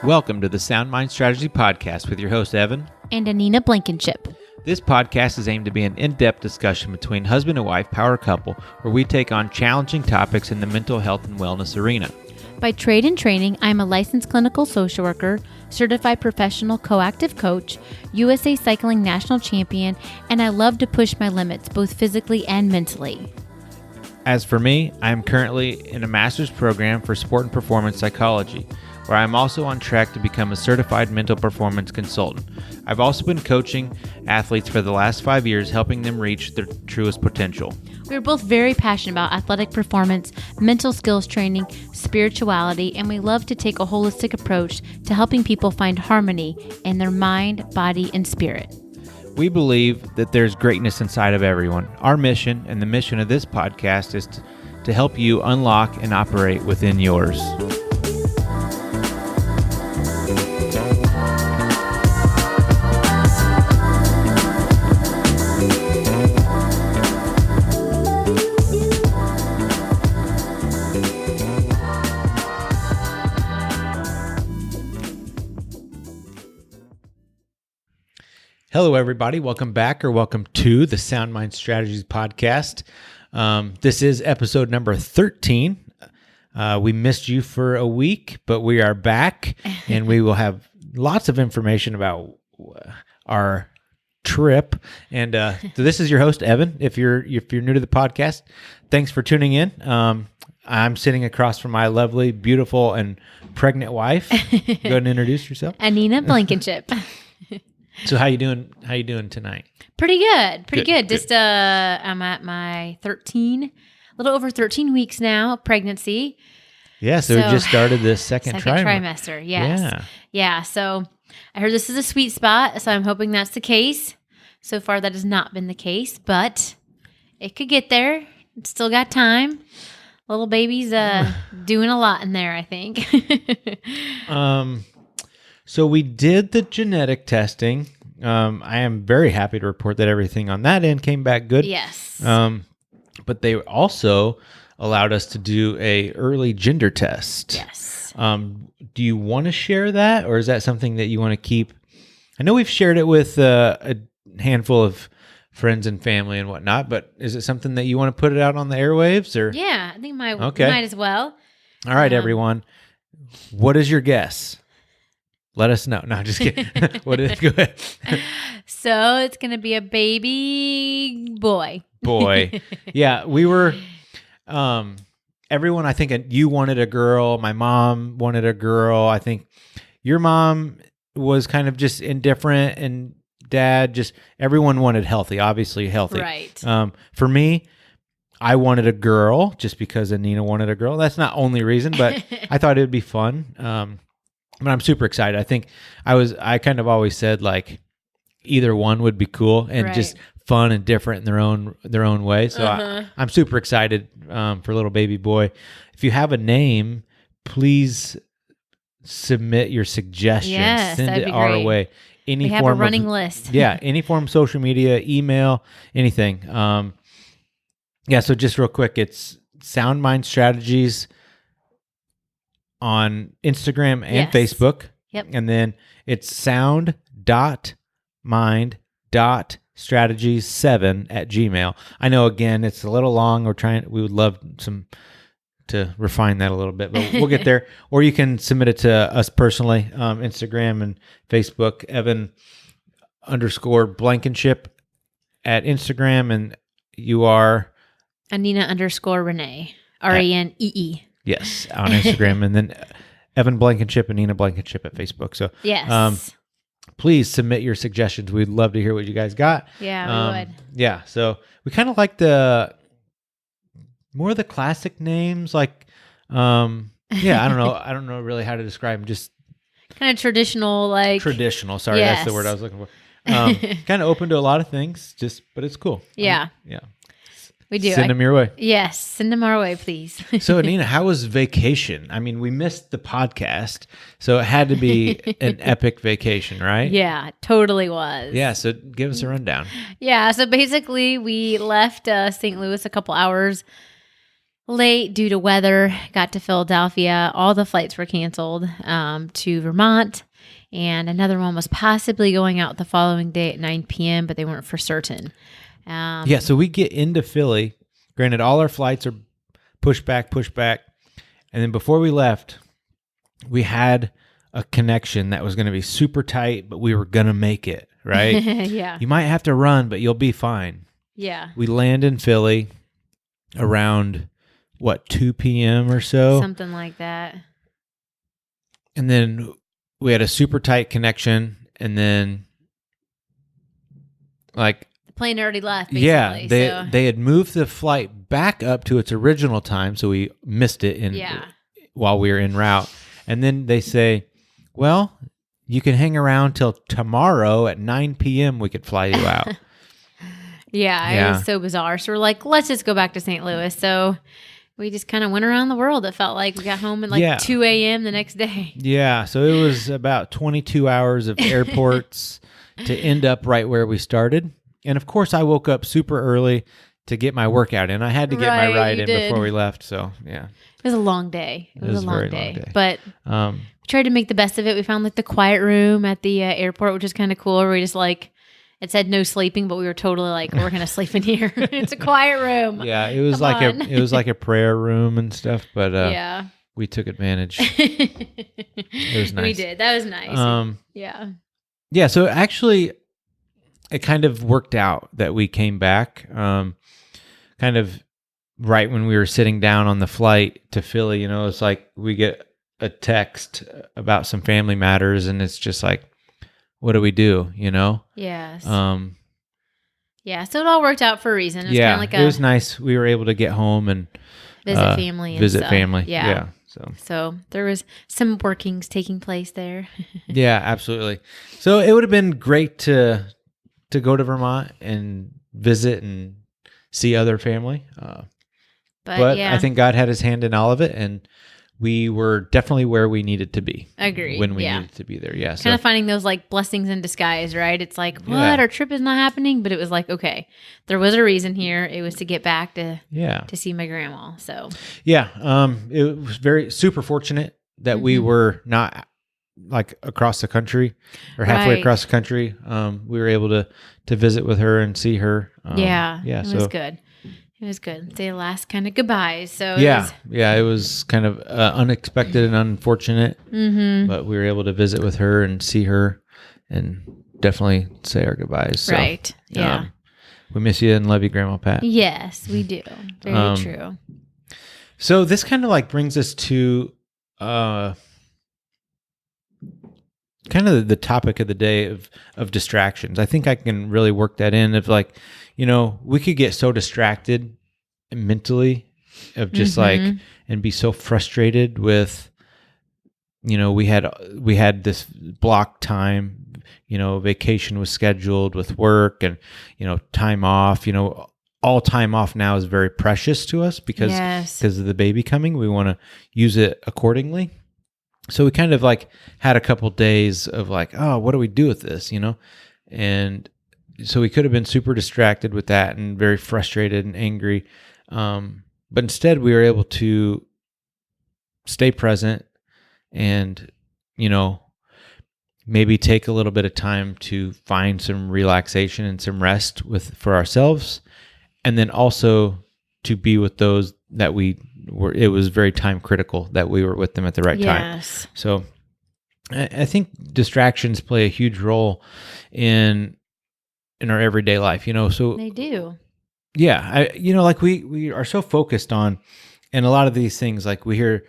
Welcome to the Sound Mind Strategy Podcast with your host, Evan. And Anina Blankenship. This podcast is aimed to be an in-depth discussion between husband and wife power couple where we take on challenging topics in the mental health and wellness arena. By trade and training, I'm a licensed clinical social worker, certified professional coactive coach, USA Cycling National Champion, and I love to push my limits both physically and mentally. As for me, I am currently in a master's program for sport and performance psychology, where I'm also on track to become a certified mental performance consultant. I've also been coaching athletes for the last 5 years, helping them reach their truest potential. We're both very passionate about athletic performance, mental skills training, spirituality, and we love to take a holistic approach to helping people find harmony in their mind, body, and spirit. We believe that there's greatness inside of everyone. Our mission and the mission of this podcast is to help you unlock and operate within yours. Hello, everybody. Welcome back or welcome to the Sound Mind Strategies podcast. This is episode number 13. We missed you for a week, but we are back and we will have lots of information about our trip. And so this is your host, Evan. If you're new to the podcast, thanks for tuning in. I'm sitting across from my lovely, beautiful, and pregnant wife. Go ahead and introduce yourself. Anina Blankenship. So how you doing? How you doing tonight? Pretty good. Good. Just I'm at my a little over 13 weeks now of pregnancy. Yeah, so we just started this second trimester. Yes. Yeah. So I heard this is a sweet spot, so I'm hoping that's the case. So far, that has not been the case, but it could get there. It's still got time. Little baby's doing a lot in there, I think. So we did the genetic testing. I am very happy to report that everything on that end came back good. Yes. But they also allowed us to do a early gender test. Yes. Do you want to share that, or is that something that you want to keep? I know we've shared it with a handful of friends and family and whatnot, but is it something that you want to put it out on the airwaves? Or yeah, I think might as well. All right, everyone. What is your guess? Let us know. No, just kidding. Go ahead. So it's going to be a baby boy. Boy. Yeah, we were, everyone, I think you wanted a girl. My mom wanted a girl. I think your mom was kind of just indifferent, and dad, everyone wanted obviously healthy. Right. For me, I wanted a girl just because Anina wanted a girl. That's not only reason, but I thought it would be fun. But I'm super excited. I think I kind of always said like either one would be cool and just fun and different in their own way. So I'm super excited for little baby boy. If you have a name, please submit your suggestions. Yes, send that'd it be our great. way. We have a running list. Yeah, any form of social media, email, anything. Yeah, so just real quick, it's Sound Mind Strategies on Instagram and Facebook. Yep. And then it's sound.mind.strategies7@gmail. I know, again, it's a little long. We would love to refine that a little bit, but we'll get there. Or you can submit it to us personally, Instagram and Facebook, Evan_Blankenship at Instagram, and you are Anina_Renee, RANEE. Yes, on Instagram, and then Evan Blankenship and Nina Blankenship at Facebook. So yes, please submit your suggestions. We'd love to hear what you guys got. Yeah, we would. Yeah, so we kind of like more of the classic names, like I don't know really how to describe them. Just kind of traditional, like traditional. Sorry, that's the word I was looking for. Kind of open to a lot of things, but it's cool. Yeah, yeah. We do. Send them your way. Yes, send them our way, please. So, Anina, how was vacation? I mean, we missed the podcast, so it had to be an epic vacation, right? Yeah, totally was. Yeah, so give us a rundown. Yeah, so basically we left St. Louis a couple hours late due to weather. Got to Philadelphia. All the flights were canceled to Vermont. And another one was possibly going out the following day at 9 p.m., but they weren't for certain. So we get into Philly. Granted, all our flights are pushed back. And then before we left, we had a connection that was going to be super tight, but we were going to make it, right? Yeah. You might have to run, but you'll be fine. Yeah. We land in Philly around, 2 p.m. or so? Something like that. And then we had a super tight connection, and then the plane already left, basically. Yeah, they had moved the flight back up to its original time, so we missed it while we were en route. And then they say, well, you can hang around till tomorrow at 9 p.m. We could fly you out. Yeah, it was so bizarre. So we're like, let's just go back to St. Louis. So we just kind of went around the world. It felt like we got home at 2 a.m. the next day. Yeah, so it was about 22 hours of airports to end up right where we started. And of course, I woke up super early to get my workout in. I had to get my ride in before we left. So, yeah. It was a long day. It was a long day. But we tried to make the best of it. We found the quiet room at the airport, which is kind of cool. Where we just it said no sleeping, but we were totally we're going to sleep in here. It's a quiet room. Yeah, it was like a prayer room and stuff, but we took advantage. It was nice. We did. That was nice. Yeah. Yeah, so actually it kind of worked out that we came back kind of right when we were sitting down on the flight to Philly. It's like we get a text about some family matters, and it's just like, what do we do, Yes. Yeah, so it all worked out for a reason. It was kind of it was nice. We were able to get home and visit family and stuff. Yeah. So there was some workings taking place there. Yeah, absolutely. So it would have been great to go to Vermont and visit and see other family. But I think God had his hand in all of it, and we were definitely where we needed to be. Agreed. When we needed to be there. Yeah. Kind of finding those blessings in disguise, right? It's like, what? Our trip is not happening, but it was like, okay, there was a reason here. It was to get back to see my grandma. So yeah, it was very super fortunate that we were not across the country or halfway across the country. We were able to visit with her and see her. It was good. It was good. Say the last kind of goodbyes. So it was kind of unexpected and unfortunate, but we were able to visit with her and see her, and definitely say our goodbyes. So, right. Yeah. We miss you and love you, Grandma Pat. Yes, we do. Very true. So this kind of brings us to kind of the topic of the day of distractions. I think I can really work that in of we could get so distracted mentally of just and be so frustrated with, we had this block time, vacation was scheduled with work and, time off, all time off now is very precious to us because of the baby coming. We want to use it accordingly. So we kind of had a couple days of oh, what do we do with this, and so we could have been super distracted with that and very frustrated and angry. But instead we were able to stay present and, maybe take a little bit of time to find some relaxation and some rest for ourselves. And then also to be with those that it was very time critical that we were with them at the right time. So I think distractions play a huge role in our everyday life, so they do. Yeah. We are so focused on, and a lot of these things, we hear,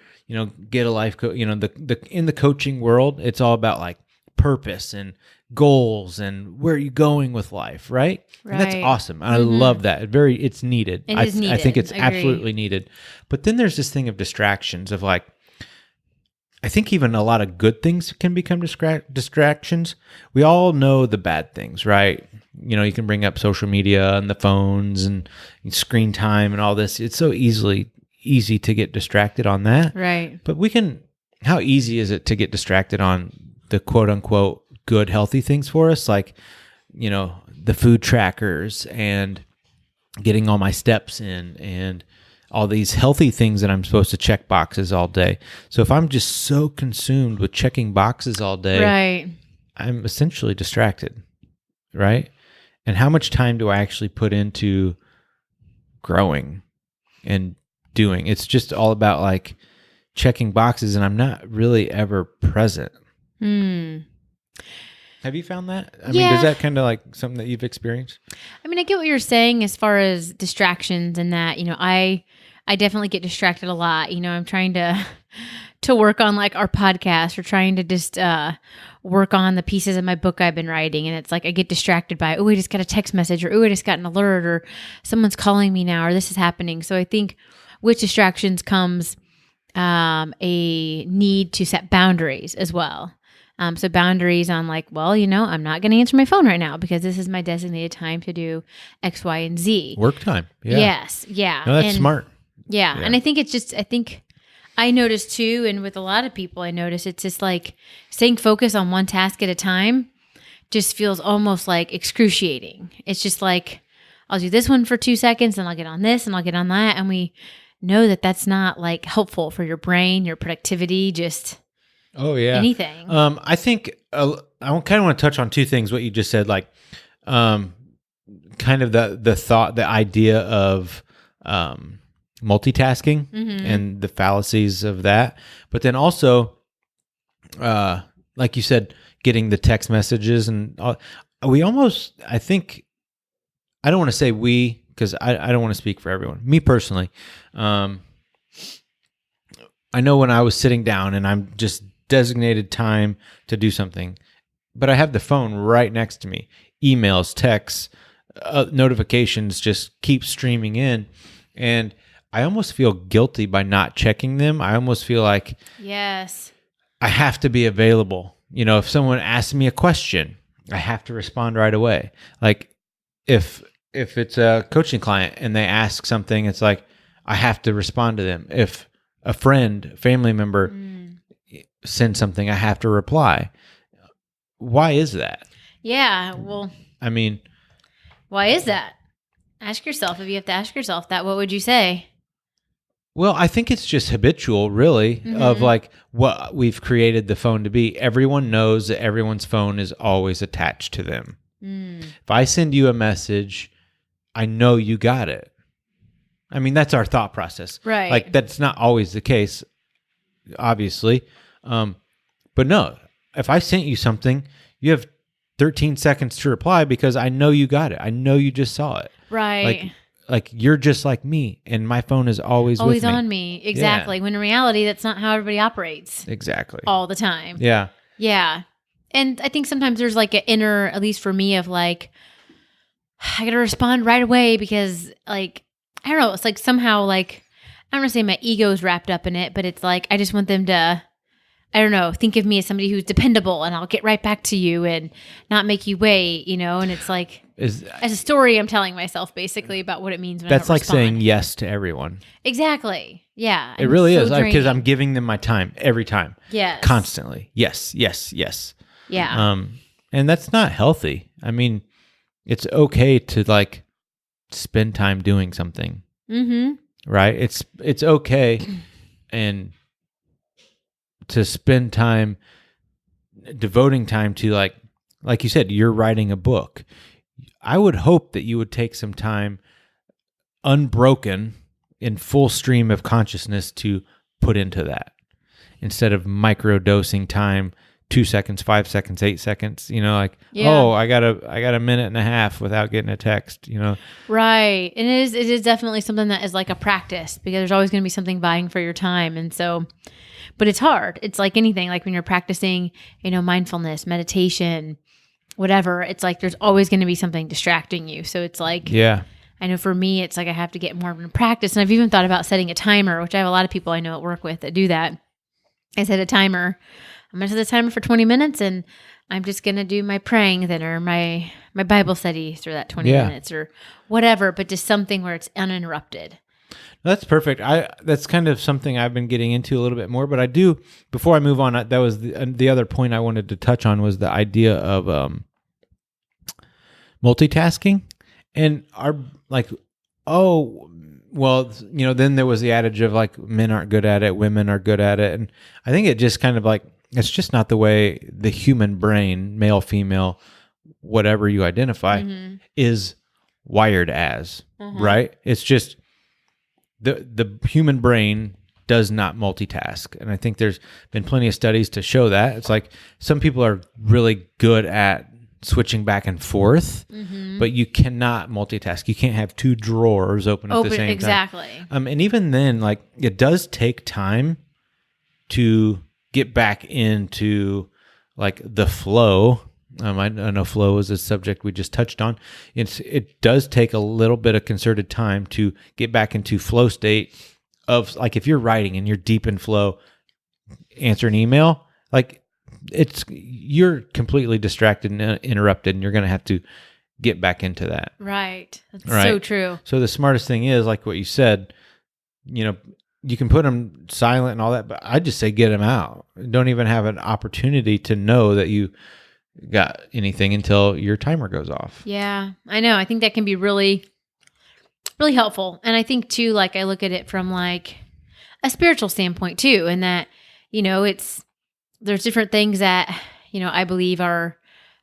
get a life coach, in the coaching world, it's all about purpose and goals and where are you going with life. Right. And that's awesome. I love that. It's needed. It is needed. I think it's absolutely needed. But then there's this thing of distractions of I think even a lot of good things can become distractions. We all know the bad things, right? You can bring up social media and the phones and screen time and all this. It's so easy to get distracted on that. Right. But how easy is it to get distracted on the quote unquote good, healthy things for us? The food trackers and getting all my steps in and all these healthy things that I'm supposed to check boxes all day. So if I'm just so consumed with checking boxes all day, right, I'm essentially distracted, right? And how much time do I actually put into growing and doing? It's just all about like checking boxes, and I'm not really ever present. Have you found that? I mean, is that kind of like something that you've experienced? I mean, I get what you're saying as far as distractions and that, I definitely get distracted a lot. I'm trying to work on like our podcast or trying to just work on the pieces of my book I've been writing. And it's like I get distracted by, oh, I just got a text message, or oh, I just got an alert, or someone's calling me now, or this is happening. So I think with distractions comes a need to set boundaries as well. So boundaries on like, well, I'm not going to answer my phone right now because this is my designated time to do X, Y, and Z. Work time. Yeah. Yes. Yeah. No, that's smart. Yeah. And I think I notice too, and with a lot of people, I notice it's just like staying focused on one task at a time just feels almost like excruciating. It's just like, I'll do this one for 2 seconds and I'll get on this and I'll get on that. And we know that that's not like helpful for your brain, your productivity, just... Oh yeah, anything. I think I kind of want to touch on two things. What you just said, like, kind of the thought, the idea of multitasking and the fallacies of that, but then also, like you said, getting the text messages and we almost. I think I don't want to say we because I don't want to speak for everyone. Me personally, I know when I was sitting down and I'm just designated time to do something, but I have the phone right next to me. Emails, texts, notifications just keep streaming in, and I almost feel guilty by not checking them. I almost feel like yes, I have to be available. If someone asks me a question, I have to respond right away. Like if it's a coaching client and they ask something, it's like I have to respond to them. If a friend, family member send something, I have to reply. Why is that? Yeah, well, I mean, why is that? Ask yourself. If you have to ask yourself that, what would you say? Well, I think it's just habitual, really, of like what we've created the phone to be. Everyone knows that everyone's phone is always attached to them. If I send you a message, I know you got it. I mean, that's our thought process. Right. Like, that's not always the case, obviously. But no, if I sent you something, you have 13 seconds to reply because I know you got it. I know you just saw it. Right. Like you're just like me, and my phone is always with me. On me. Exactly. Yeah. When in reality, that's not how everybody operates. Exactly. All the time. Yeah. Yeah. And I think sometimes there's like an inner, at least for me, of like, I got to respond right away because like, I don't know. It's like somehow like, I don't want to say my ego is wrapped up in it, but it's like, I just want them to, I don't know, think of me as somebody who's dependable and I'll get right back to you and not make you wait, and it's like, as a story I'm telling myself basically about what it means when that's I don't like respond. Saying yes to everyone. Exactly. Yeah. It really is because I'm giving them my time every time. Yes. Constantly. Yes, yes, yes. Yeah. And that's not healthy. I mean, it's okay to like spend time doing something. Right? It's okay and to spend time devoting time to like you said, you're writing a book. I would hope that you would take some time unbroken in full stream of consciousness to put into that instead of microdosing time 2 seconds, 5 seconds, 8 seconds, oh, I got a minute and a half without getting a text, Right. And it is definitely something that is like a practice because there's always going to be something vying for your time. And so, but it's hard. It's like anything, like when you're practicing, mindfulness, meditation, whatever, it's like there's always going to be something distracting you. So it's like, yeah, I know for me, it's like I have to get more in practice. And I've even thought about setting a timer, which I have a lot of people I know at work with that do that. I set a timer. I'm going to set the timer for 20 minutes and I'm just going to do my praying then or my Bible study through that 20 minutes or whatever, but just something where it's uninterrupted. That's perfect. That's kind of something I've been getting into a little bit more, but I do, before I move on, that was the other point I wanted to touch on was the idea of multitasking and well, then there was the adage of like men aren't good at it, women are good at it. And I think it just kind of like, it's just not the way the human brain, male, female, whatever you identify, is wired as, right? It's just the human brain does not multitask. And I think there's been plenty of studies to show that. It's like some people are really good at switching back and forth, but you cannot multitask. You can't have two drawers open at the same time. Exactly. And even then, like, it does take time to get back into like the flow. I know flow is a subject we just touched on. It does take a little bit of concerted time to get back into flow state of, like, if you're writing and you're deep in flow, answer an email, like you're completely distracted and interrupted, and you're going to have to get back into that. Right. That's so true. So the smartest thing is, like what you said, you can put them silent and all that, but I just say get them out. Don't even have an opportunity to know that you got anything until your timer goes off. Yeah, I know. I think that can be really, really helpful. And I think too, like, I look at it from like a spiritual standpoint too, and that, there's different things that, I believe are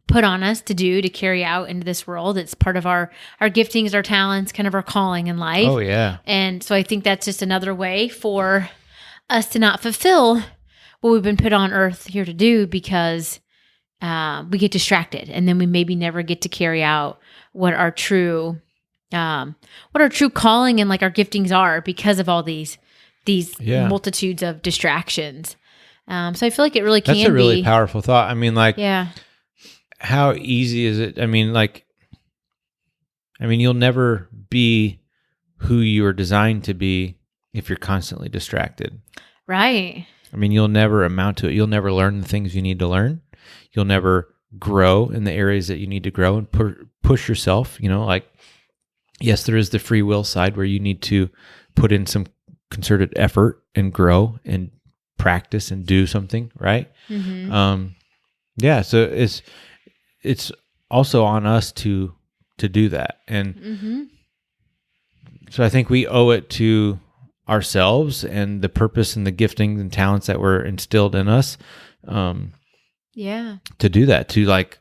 put on us to do, to carry out into this world. It's part of our giftings, our talents, kind of our calling in life. Oh yeah. And so I think that's just another way for us to not fulfill what we've been put on earth here to do, because we get distracted, and then we maybe never get to carry out what our true calling and like our giftings are, because of all these multitudes of distractions. So I feel like it really can be. That's a really powerful thought. I mean, like, yeah. How easy is it? I mean, you'll never be who you are designed to be if you're constantly distracted. Right. I mean, you'll never amount to it. You'll never learn the things you need to learn. You'll never grow in the areas that you need to grow and push yourself. Like, yes, there is the free will side where you need to put in some concerted effort and grow and practice and do something, right? Yeah. So it's also on us to do that. And so I think we owe it to ourselves and the purpose and the giftings and talents that were instilled in us. To do that, to like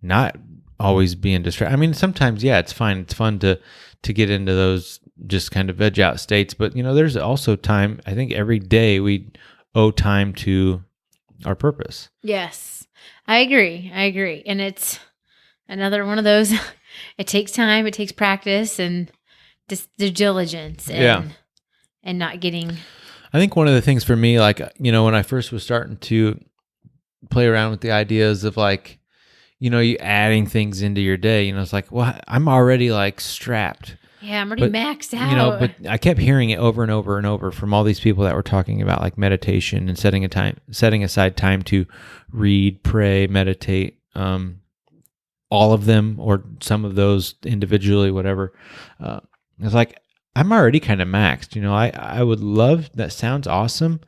not always being distracted. I mean, sometimes, yeah, it's fine. It's fun to get into those just kind of veg out states. But, there's also time. I think every day we owe time to our purpose. Yes, I agree. And it's another one of those, it takes time, it takes practice, and just the diligence and not getting. I think one of the things for me, like, when I first was starting to play around with the ideas of like, you adding things into your day, it's like, well, I'm already like strapped. Yeah, I'm already maxed out. But I kept hearing it over and over and over from all these people that were talking about like meditation and setting aside time to read, pray, meditate, all of them or some of those individually, whatever. It's like, I'm already kind of maxed. I would love, that sounds awesome.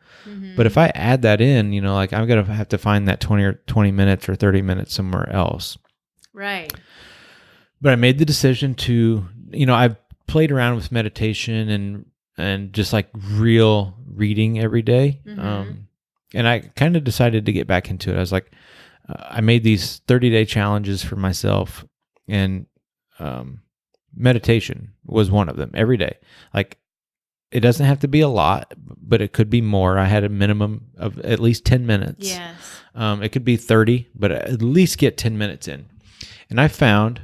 But if I add that in, like, I'm going to have to find that 20 minutes or 30 minutes somewhere else. Right. But I made the decision to, I've played around with meditation and just like real reading every day. And I kind of decided to get back into it. I was like, I made these 30-day challenges for myself, and meditation was one of them every day. Like, it doesn't have to be a lot, but it could be more. I had a minimum of at least 10 minutes. Yes. It could be 30, but at least get 10 minutes in. And I found,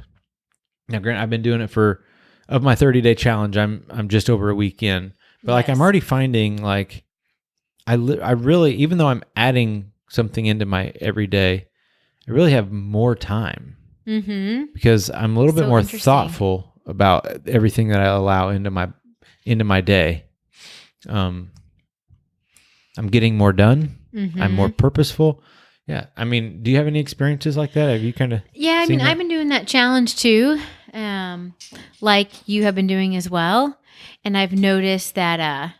now granted, I've been doing it of my 30-day challenge, I'm just over a week in, but like, I'm already finding like, I really, even though I'm adding something into my everyday, I really have more time because I'm a little bit more thoughtful about everything that I allow into my day. I'm getting more done. I'm more purposeful. Yeah. I mean, do you have any experiences like that? Have you kind of? Yeah. I mean, I've been doing that challenge too. Like you have been doing as well. And I've noticed that,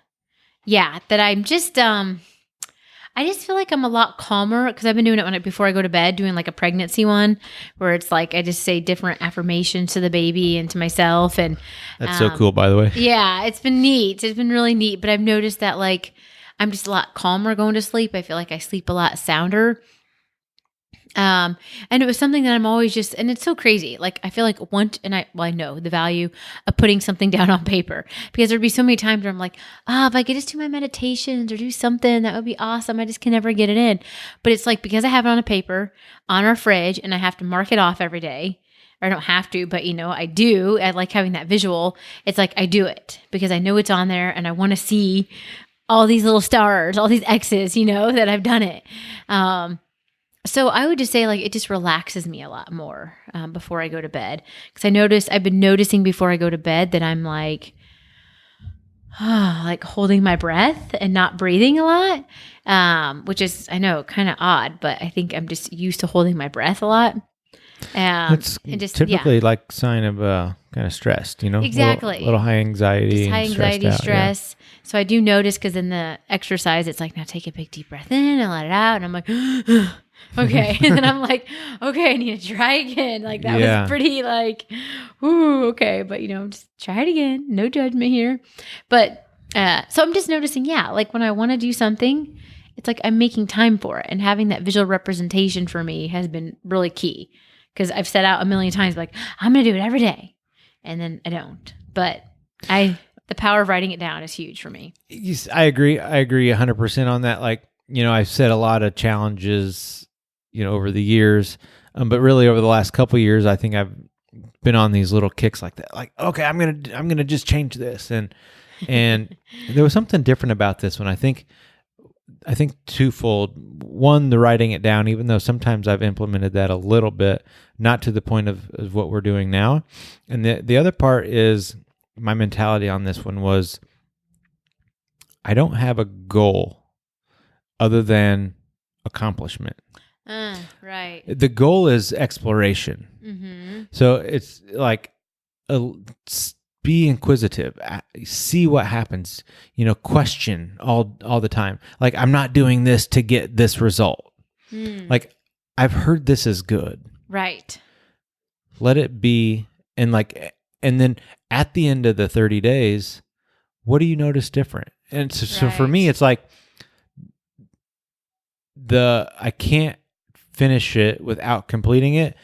that I'm just, I just feel like I'm a lot calmer because I've been doing it before I go to bed, doing like a pregnancy one where it's like I just say different affirmations to the baby and to myself. And that's so cool, by the way. Yeah, it's been neat. It's been really neat. But I've noticed that like I'm just a lot calmer going to sleep. I feel like I sleep a lot sounder. And it was something that I'm always just, and it's so crazy. Like I feel like I know the value of putting something down on paper because there'd be so many times where I'm like, if I could just do my meditations or do something, that would be awesome. I just can never get it in. But it's like, because I have it on a paper on our fridge and I have to mark it off every day, or I don't have to, but I do. I like having that visual. It's like, I do it because I know it's on there and I want to see all these little stars, all these X's, that I've done it. So I would just say like it just relaxes me a lot more before I go to bed because I've been noticing before I go to bed that I'm like holding my breath and not breathing a lot, which is I know kind of odd, but I think I'm just used to holding my breath a lot. It's typically like sign of kind of stressed, Exactly. Little high anxiety, just high anxiety, stress. Yeah. So I do notice because in the exercise, it's like now take a big deep breath in and let it out, and I'm like. Okay. And then I'm like, okay, I need to try again. Like that was pretty like, ooh, okay. But just try it again. No judgment here. But, so I'm just noticing, like when I want to do something, it's like I'm making time for it. And having that visual representation for me has been really key because I've set out a million times, like, I'm going to do it every day. And then I don't. But the power of writing it down is huge for me. Yes, I agree. I agree 100% on that. Like, I've set a lot of challenges over the years. But really over the last couple of years, I think I've been on these little kicks like that. Like, okay, I'm going to just change this. And there was something different about this one. I think twofold. One, the writing it down, even though sometimes I've implemented that a little bit, not to the point of what we're doing now. And the other part is my mentality on this one was I don't have a goal other than accomplishment. Right. The goal is exploration. Mm-hmm. So it's like be inquisitive, see what happens, question all the time. Like, I'm not doing this to get this result. Like, I've heard this is good. Right. Let it be. And then at the end of the 30 days, what do you notice different? And so for me, it's like I can't finish it without completing it.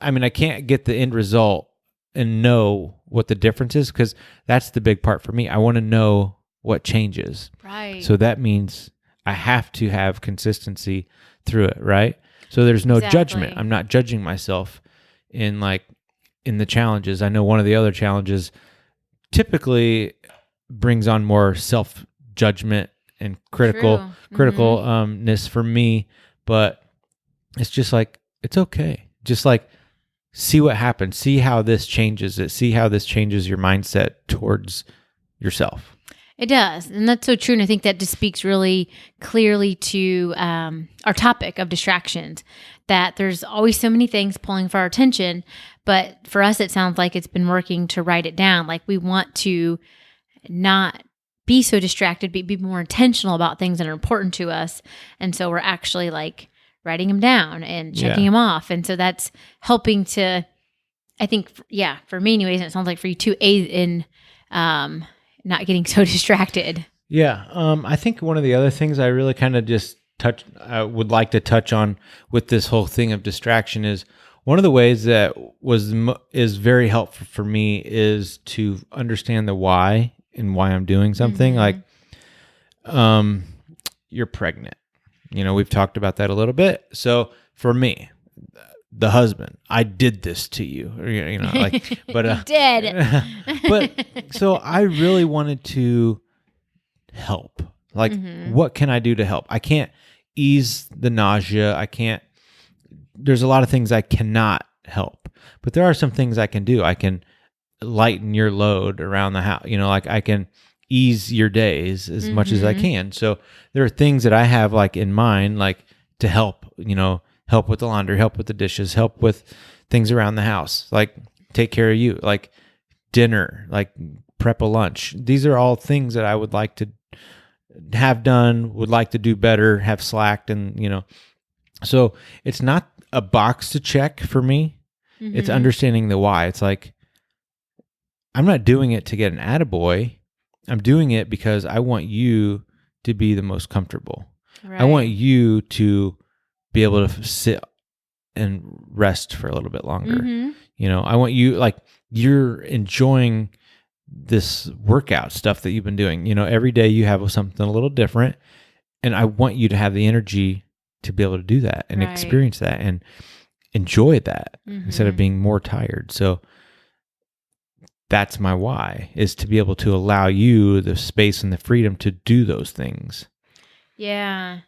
I mean, I can't get the end result and know what the difference is because that's the big part for me. I want to know what changes. Right. So that means I have to have consistency through it, right? So there's no judgment. I'm not judging myself in the challenges. I know one of the other challenges typically brings on more self-judgment and criticalness for me, but it's just like, it's okay. Just like, see what happens. See how this changes it. See how this changes your mindset towards yourself. It does. And that's so true. And I think that just speaks really clearly to our topic of distractions, that there's always so many things pulling for our attention. But for us, it sounds like it's been working to write it down. Like we want to not be so distracted, be more intentional about things that are important to us. And so we're actually like writing them down and checking them off. And so that's helping to, I think, for me anyways, and it sounds like for you too, aid in not getting so distracted. Yeah. I think one of the other things I really kind of just would like to touch on with this whole thing of distraction is one of the ways that is very helpful for me is to understand the why and why I'm doing something. Mm-hmm. Like, you're pregnant. We've talked about that a little bit. So for me, the husband, I did this to you, but you did. But so I really wanted to help. Like, what can I do to help? I can't ease the nausea. There's a lot of things I cannot help, but there are some things I can do. I can lighten your load around the house. I can ease your days as much as I can. So there are things that I have in mind, to help, help with the laundry, help with the dishes, help with things around the house, take care of you, dinner, prep a lunch. These are all things that I would like to have done, would like to do better, have slacked, and so it's not a box to check for me. It's understanding the why. It's like, I'm not doing it to get an attaboy. I'm doing it because I want you to be the most comfortable. Right. I want you to be able to sit and rest for a little bit longer. I want you, like, you're enjoying this workout stuff that you've been doing. Every day you have something a little different, and I want you to have the energy to be able to do that and experience that and enjoy that instead of being more tired. So that's my why, is to be able to allow you the space and the freedom to do those things. Yeah.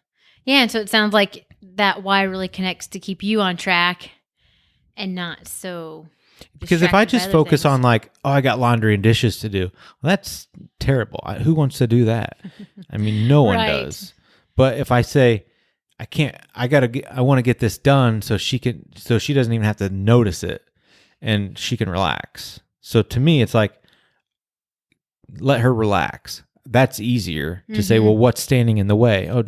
Yeah. And so it sounds like that why really connects to keep you on track and not so. Because if I just focus on like, oh, I got laundry and dishes to do, well, that's terrible. Who wants to do that? I mean, no one does. But if I say, I want to get this done so she doesn't even have to notice it and she can relax. So to me, it's like, let her relax. That's easier to say, well, what's standing in the way? Oh,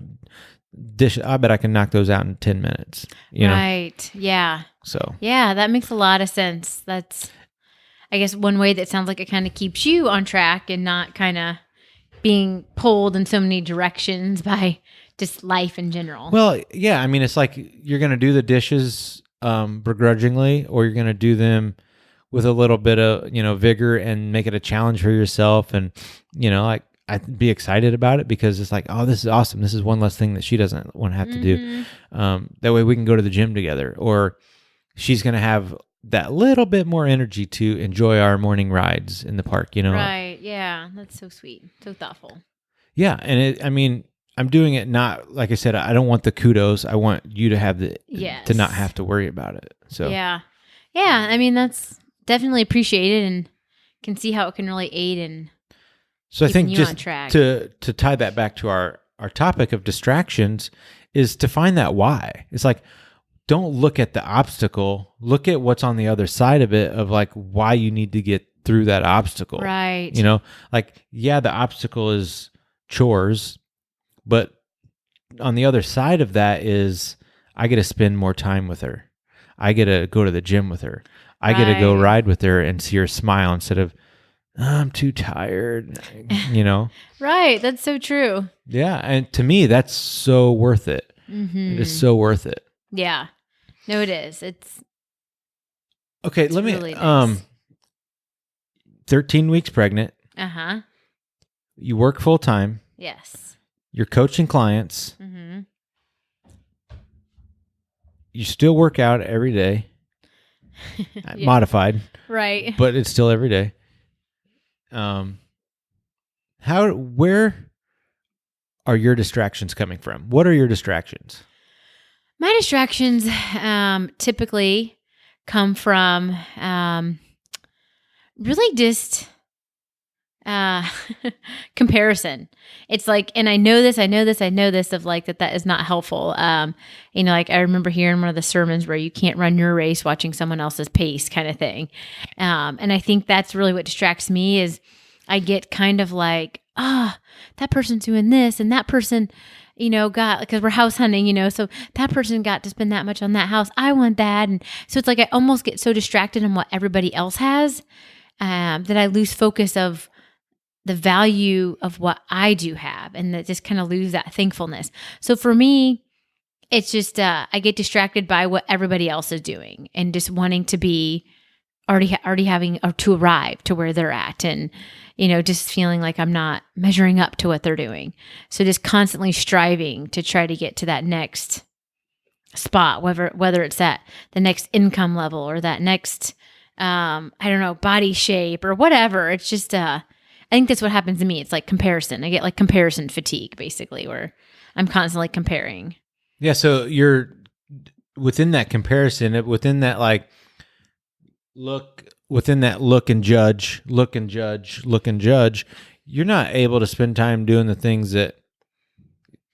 dish. I bet I can knock those out in 10 minutes. Right. Yeah. So. Yeah, that makes a lot of sense. That's, I guess, one way that sounds like it kind of keeps you on track and not kind of being pulled in so many directions by just life in general. Well, yeah. I mean, it's like you're going to do the dishes begrudgingly, or you're going to do them with a little bit of, vigor and make it a challenge for yourself. And, like, I'd be excited about it because it's like, oh, this is awesome. This is one less thing that she doesn't want to have to do. That way we can go to the gym together, or she's going to have that little bit more energy to enjoy our morning rides in the park, Right. Yeah. That's so sweet. So thoughtful. Yeah. And I'm doing it not, like I said, I don't want the kudos. I want you to have to not have to worry about it. So, yeah. Yeah. I mean, that's definitely appreciated and can see how it can really aid in so I think you just on track. to tie that back to our topic of distractions is to find that why. It's like, don't look at the obstacle, look at what's on the other side of it, of like why you need to get through that obstacle. Right. Like, yeah, the obstacle is chores, but on the other side of that is I get to spend more time with her. I get to go to the gym with her. I get to go ride with her and see her smile instead of, I'm too tired, Right. That's so true. Yeah. And to me, that's so worth it. It is so worth it. Yeah. No, it is. It's okay. It's Let me, really nice. 13 weeks pregnant. You work full time. Yes. You're coaching clients. You still work out every day. Yeah. Modified. Right. But it's still every day. Where are your distractions coming from? What are your distractions? My distractions typically come from really just comparison. It's like, and I know this of like that is not helpful. Like I remember hearing one of the sermons where you can't run your race watching someone else's pace kind of thing. And I think that's really what distracts me is I get kind of like, that person's doing this and that person, got, because we're house hunting, so that person got to spend that much on that house. I want that. And so it's like, I almost get so distracted on what everybody else has, that I lose focus of the value of what I do have, and that just kind of lose that thankfulness. So for me, it's just, I get distracted by what everybody else is doing and just wanting to be already having, or to arrive to where they're at. And, just feeling like I'm not measuring up to what they're doing. So just constantly striving to try to get to that next spot, whether it's at the next income level or that next, body shape or whatever. It's just, I think that's what happens to me. It's like comparison. I get like comparison fatigue, basically, where I'm constantly comparing. Yeah. So you're within that comparison, within that like look and judge, you're not able to spend time doing the things that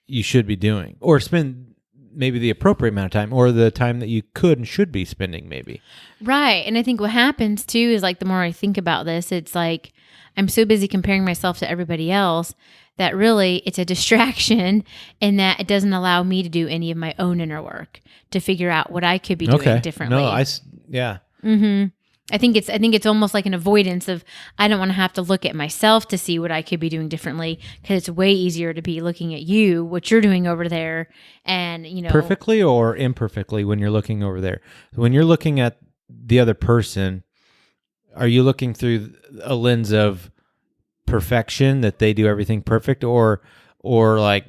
you should be doing, or spend maybe the appropriate amount of time or the time that you could and should be spending maybe. Right. And I think what happens too is like the more I think about this, it's like I'm so busy comparing myself to everybody else that really it's a distraction and that it doesn't allow me to do any of my own inner work to figure out what I could be doing differently. No, yeah. Mm-hmm. I think it's almost like an avoidance of I don't want to have to look at myself to see what I could be doing differently because it's way easier to be looking at you, what you're doing over there, and perfectly or imperfectly when you're looking over there. When you're looking at the other person, are you looking through a lens of perfection that they do everything perfect, or like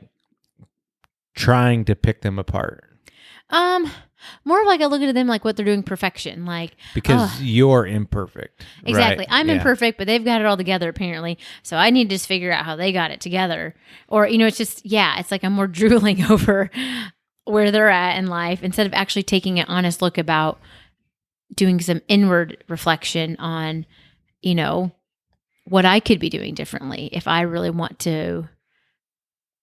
trying to pick them apart? More of like I look at them like what they're doing perfection, like because you're imperfect. Exactly. Right? I'm imperfect, but they've got it all together apparently. So I need to just figure out how they got it together. Or, it's just, it's like I'm more drooling over where they're at in life instead of actually taking an honest look about doing some inward reflection on, what I could be doing differently if I really want to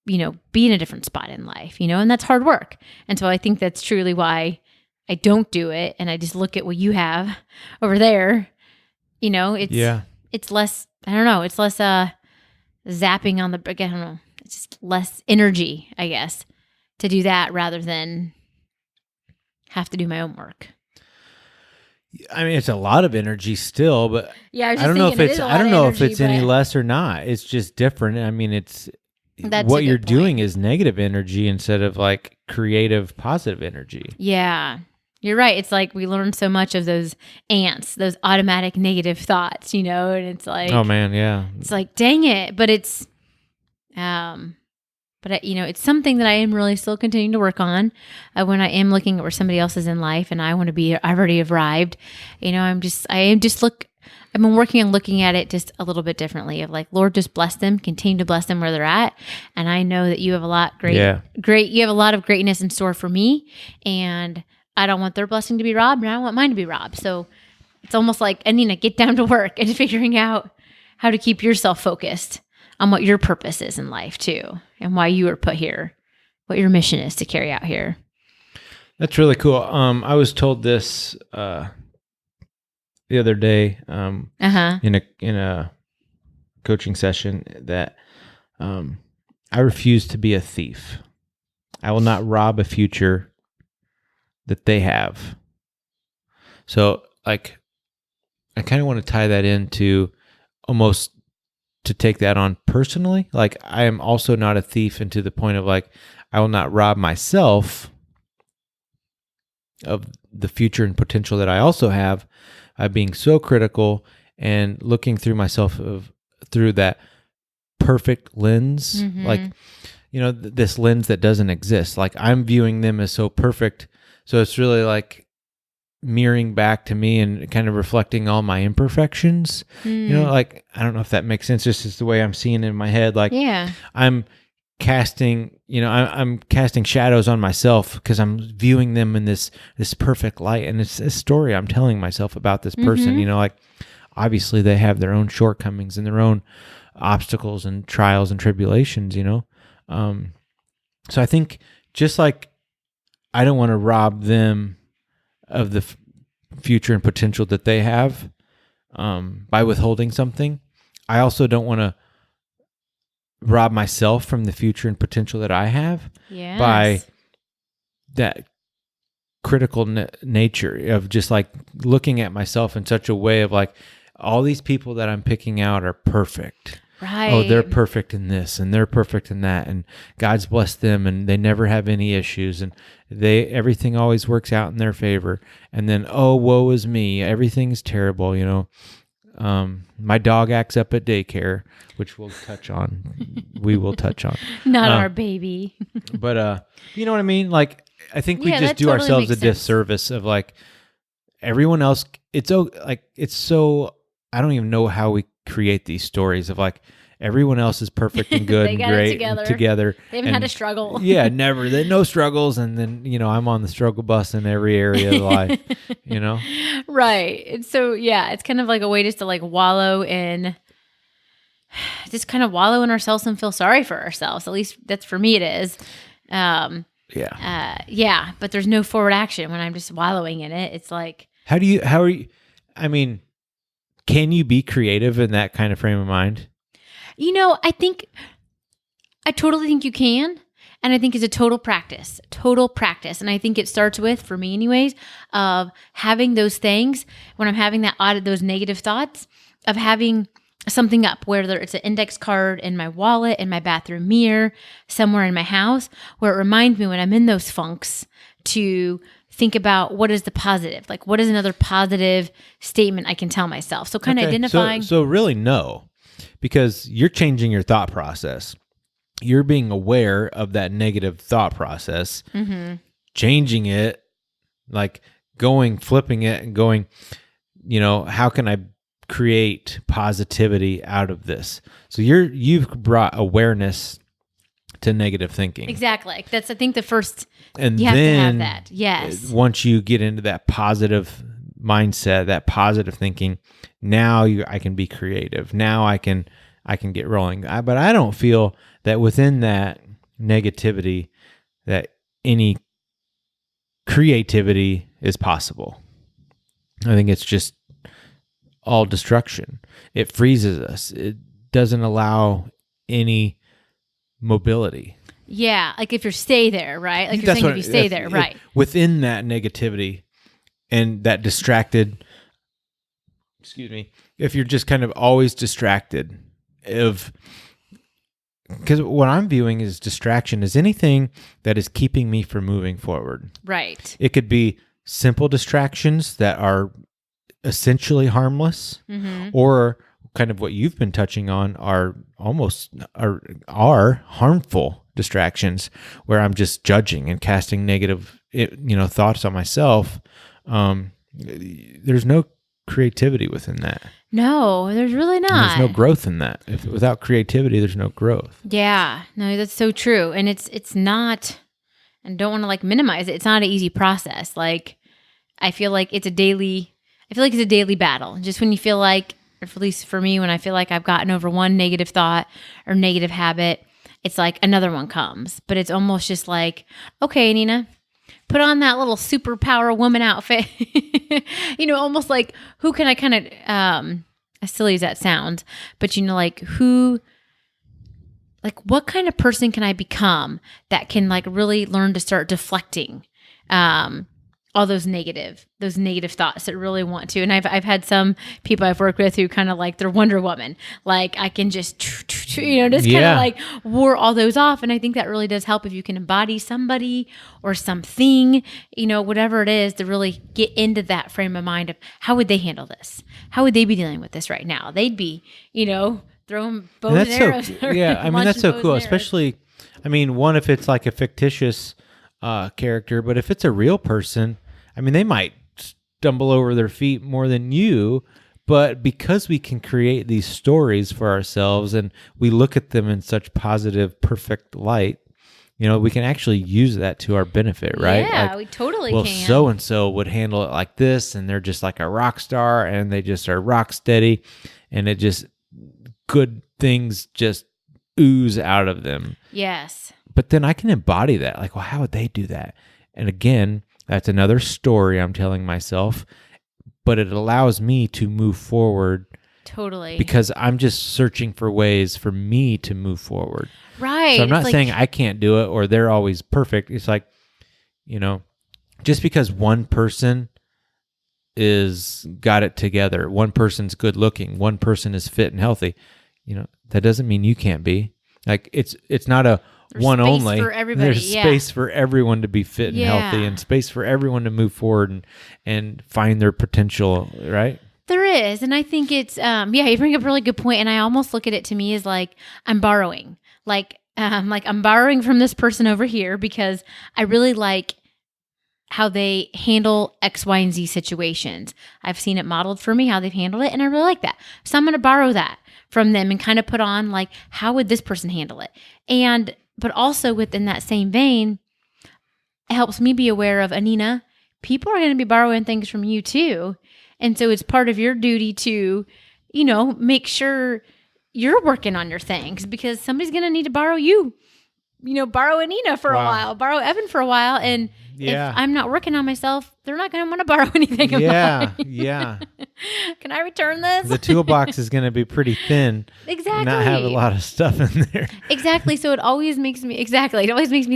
be in a different spot in life, and that's hard work. And so I think that's truly why I don't do it. And I just look at what you have over there, it's less, I don't know, it's less, zapping on I don't know, it's just less energy, I guess, to do that rather than have to do my own work. I mean, it's a lot of energy still, but I don't know if it's any less or not. It's just different. I mean, that's what you're doing is negative energy instead of like creative, positive energy. Yeah, you're right. It's like we learn so much of those ants, those automatic negative thoughts, and it's like, oh man, yeah. It's like, dang it. But it's, it's something that I am really still continuing to work on when I am looking at where somebody else is in life and I want to be, I've already arrived, I've been working on looking at it just a little bit differently of like, Lord, just bless them, continue to bless them where they're at. And I know that you have a lot you have a lot of greatness in store for me. And I don't want their blessing to be robbed and I don't want mine to be robbed. So it's almost like, Anina, get down to work and figuring out how to keep yourself focused on what your purpose is in life too. And why you were put here, what your mission is to carry out here. That's really cool. I was told this, the other day in a coaching session that I refuse to be a thief. I will not rob a future that they have. So like I kind of want to tie that into almost to take that on personally. Like I am also not a thief, and to the point of like I will not rob myself of the future and potential that I also have by being so critical and looking through myself through that perfect lens, like, this lens that doesn't exist. Like I'm viewing them as so perfect. So it's really like mirroring back to me and kind of reflecting all my imperfections, like, I don't know if that makes sense. Just as the way I'm seeing it in my head. Like I'm casting, I'm casting shadows on myself because I'm viewing them in this perfect light. And it's a story I'm telling myself about this person, like obviously they have their own shortcomings and their own obstacles and trials and tribulations, so I think just like I don't want to rob them of the future and potential that they have by withholding something. I also don't want to rob myself from the future and potential that I have by that critical nature of just like looking at myself in such a way of like, all these people that I'm picking out are perfect. Right. Oh, they're perfect in this and they're perfect in that, and God's blessed them and they never have any issues and everything always works out in their favor. And then, oh, woe is me. Everything's terrible, my dog acts up at daycare, which we'll touch on. We will touch on. Not our baby. But you know what I mean? Like, I think we just do ourselves a disservice of like everyone else. It's so, I don't even know how we create these stories of like everyone else is perfect and good and great together. They haven't had a struggle. Never. No struggles. And then, I'm on the struggle bus in every area of life, Right. And so, it's kind of like a way just to like wallow in ourselves and feel sorry for ourselves. At least that's for me it is. Yeah, but there's no forward action when I'm just wallowing in it. It's like, how are you, I mean, can you be creative in that kind of frame of mind? I totally think you can. And I think it's a total practice. And I think it starts with, for me anyways, of having those things when I'm having those negative thoughts, of having something up, whether it's an index card in my wallet, in my bathroom mirror, somewhere in my house, where it reminds me when I'm in those funks to think about what is the positive, like what is another positive statement I can tell myself. So kind of identifying. So really no, because you're changing your thought process. You're being aware of that negative thought process, changing it, like flipping it and going, how can I create positivity out of this? So you've brought awareness to negative thinking. Exactly. That's, I think, the first, and you have then to have that. Yes. Once you get into that positive mindset, that positive thinking, now I can be creative. Now I can get rolling. But I don't feel that within that negativity that any creativity is possible. I think it's just all destruction. It freezes us. It doesn't allow any mobility. Yeah, like if you stay there, right? Like you're saying, if you stay there, right? Within that negativity and that distracted, if you're just kind of always distracted, because what I'm viewing as distraction is anything that is keeping me from moving forward. Right. It could be simple distractions that are essentially harmless, or kind of what you've been touching on are harmful distractions where I'm just judging and casting negative, thoughts on myself. There's no creativity within that. No, there's really not. And there's no growth in that. Without creativity, there's no growth. Yeah, no, that's so true. And it's not, and don't want to like minimize it. It's not an easy process. Like, I feel like it's a daily battle. Just when you feel like, or at least for me, when I feel like I've gotten over one negative thought or negative habit, it's like another one comes. But it's almost just like, okay, Anina, put on that little superpower woman outfit. Almost like, who can I kind of, as silly as that sounds, but what kind of person can I become that can like really learn to start deflecting all those negative thoughts that really want to. And I've had some people I've worked with who kind of like they're Wonder Woman. Like I can just kind of like ward all those off. And I think that really does help if you can embody somebody or something, whatever it is, to really get into that frame of mind of how would they handle this? How would they be dealing with this right now? They'd be, throwing bows and arrows. That's so cool. Especially, one, if it's like a fictitious character, but if it's a real person, they might stumble over their feet more than you, but because we can create these stories for ourselves and we look at them in such positive, perfect light, we can actually use that to our benefit, right? Yeah, we totally can. So-and-so would handle it like this, and they're just like a rock star, and they just are rock steady, and it just, good things just ooze out of them. Yes. But then I can embody that. Like, well, how would they do that? And again, that's another story I'm telling myself, but it allows me to move forward. Totally. Because I'm just searching for ways for me to move forward. Right. So I'm not saying I can't do it or they're always perfect. It's like, just because one person is got it together, one person's good looking, one person is fit and healthy, that doesn't mean you can't be. Like it's not a There's one space only. For everybody. There's space for everyone to be fit and healthy, and space for everyone to move forward and find their potential, right? There is. And I think it's, you bring up a really good point. And I almost look at it to me as like, I'm borrowing. Like I'm borrowing from this person over here because I really like how they handle X, Y, and Z situations. I've seen it modeled for me, how they've handled it. And I really like that. So I'm going to borrow that from them and kind of put on like, how would this person handle it? But also within that same vein, it helps me be aware of, Anina, people are going to be borrowing things from you too. And so it's part of your duty to, make sure you're working on your things because somebody's going to need to borrow you borrow Anina for a while, borrow Evan for a while. And if I'm not working on myself, they're not going to want to borrow anything of mine. Yeah. Can I return this? The toolbox is going to be pretty thin. Exactly. Not have a lot of stuff in there. Exactly. So it always makes me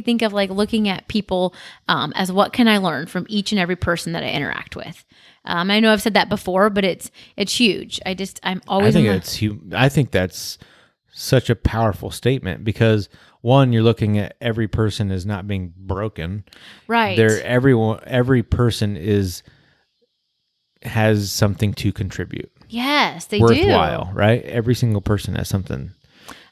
think of like looking at people as what can I learn from each and every person that I interact with. I know I've said that before, but it's huge. I'm always. I think that's such a powerful statement because one, you're looking at every person as not being broken. Right. Every person has something to contribute. Yes, they worthwhile, do. Right? Every single person has something.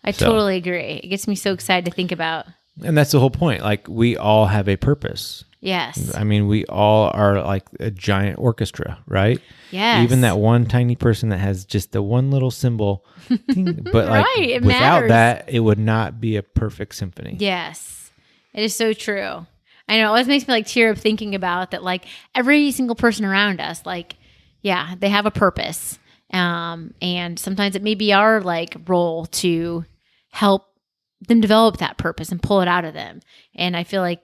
I totally agree. It gets me so excited to think about. And that's the whole point. Like we all have a purpose. Yes. I mean, we all are like a giant orchestra, right? Yes. Even that one tiny person that has just the one little cymbal, but like it without matters. that, it would not be a perfect symphony. Yes. It is so true. I know it always makes me like tear up thinking about that. Like every single person around us, like, yeah, they have a purpose. And sometimes it may be our like role to help them develop that purpose and pull it out of them. And I feel like,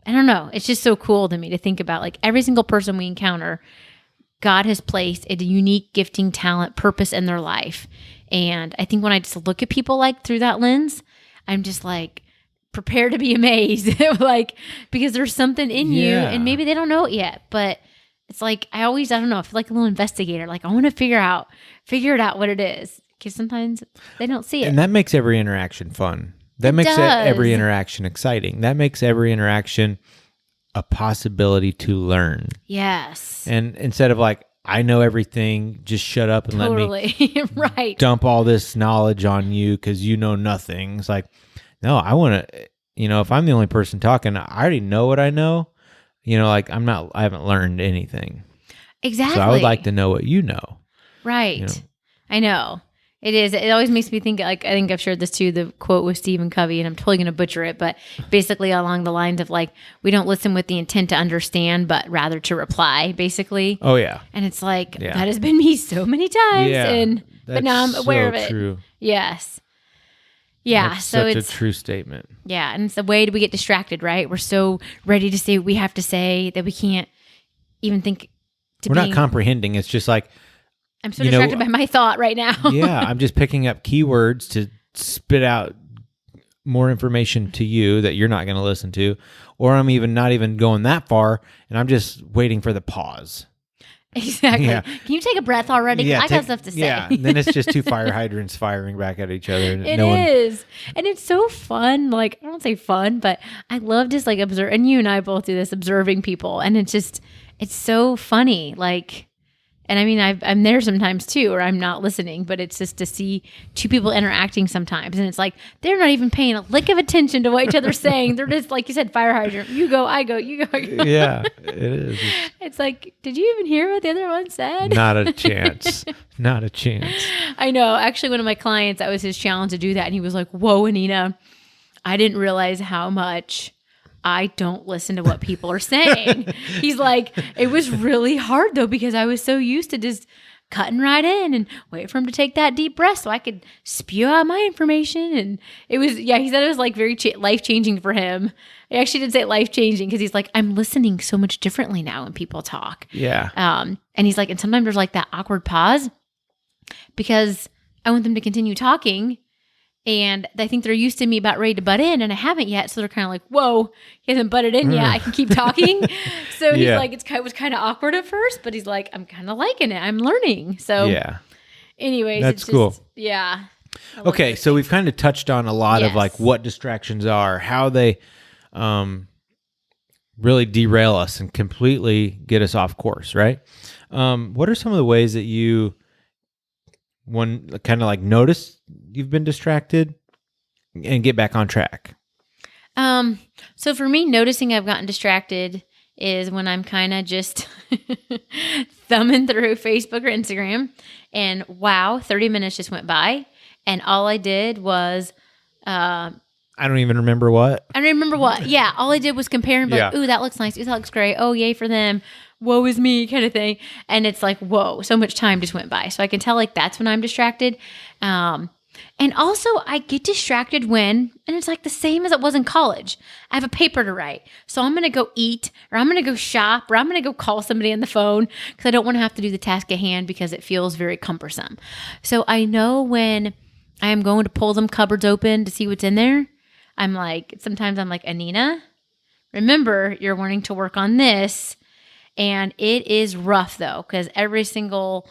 I don't know. It's just so cool to me to think about like every single person we encounter, God has placed a unique gifting, talent, purpose in their life. And I think when I just look at people like through that lens, I'm just like prepared to be amazed, like because there's something in you and maybe they don't know it yet, but it's like, I don't know, I feel like a little investigator. Like I want to figure it out what it is because sometimes they don't see it. And that makes every interaction fun. That makes every interaction exciting. That makes every interaction a possibility to learn. Yes. And instead of like, I know everything, just shut up and let me right. dump all this knowledge on you because you know nothing. It's like, no, I want to, if I'm the only person talking, I already know what I know. Like I haven't learned anything. Exactly. So I would like to know what you know. Right. I know. It is. It always makes me think, like, I think I've shared this too, the quote with Stephen Covey, and I'm totally going to butcher it, but basically along the lines of like, we don't listen with the intent to understand, but rather to reply, basically. Oh, yeah. And it's like, that has been me so many times. Yeah. But now I'm aware of it. True. Yes. Yeah. That's so such it's a true statement. Yeah. And it's the way we get distracted, right? We're so ready to say what we have to say that we can't even think. We're not comprehending. It's just like, I'm so distracted by my thought right now. Yeah, I'm just picking up keywords to spit out more information to you that you're not going to listen to, or I'm not even going that far, and I'm just waiting for the pause. Exactly. Yeah. Can you take a breath already? I got stuff to say. Yeah, then it's just two fire hydrants firing back at each other. It is. And it's so fun. Like, I don't say fun, but I love just like observe, and you and I both do this, observing people, and it's so funny. Like, and I mean, I'm there sometimes too, or I'm not listening, but it's just to see two people interacting sometimes. And it's like, they're not even paying a lick of attention to what each other's saying. They're just, like you said, fire hydrant. You go, I go, you go, I go. Yeah, it is. It's like, did you even hear what the other one said? Not a chance. Not a chance. I know. Actually, one of my clients, that was his challenge to do that. And he was like, whoa, Anina, I didn't realize how much I don't listen to what people are saying. He's like, it was really hard though, because I was so used to just cutting right in and wait for him to take that deep breath so I could spew out my information. And it was, he said it was like very life-changing for him. I actually did say life-changing because he's like, I'm listening so much differently now when people talk. Yeah. And he's like, and sometimes there's like that awkward pause because I want them to continue talking. And I think they're used to me about ready to butt in, and I haven't yet. So they're kind of like, whoa, he hasn't butted in yet. I can keep talking. So he's like, it was kind of awkward at first, but he's like, I'm kind of liking it. I'm learning. So anyways, that's cool. Yeah. Okay. So we've kind of touched on a lot of like what distractions are, how they really derail us and completely get us off course, right? What are some of the ways that you kind of like notice you've been distracted and get back on track? So for me, noticing I've gotten distracted is when I'm kind of just thumbing through Facebook or Instagram and 30 minutes just went by and all I did was, I don't even remember what. Yeah. All I did was compare and be like, ooh, that looks nice. Ooh, that looks great. Oh, yay for them. Woe is me kind of thing. And it's like, whoa, so much time just went by. So I can tell like that's when I'm distracted. And also, I get distracted when, and it's like the same as it was in college. I have a paper to write. So I'm going to go eat, or I'm going to go shop, or I'm going to go call somebody on the phone because I don't want to have to do the task at hand because it feels very cumbersome. So I know when I am going to pull them cupboards open to see what's in there, sometimes I'm like, Anina, remember, you're wanting to work on this. And it is rough though, because every single,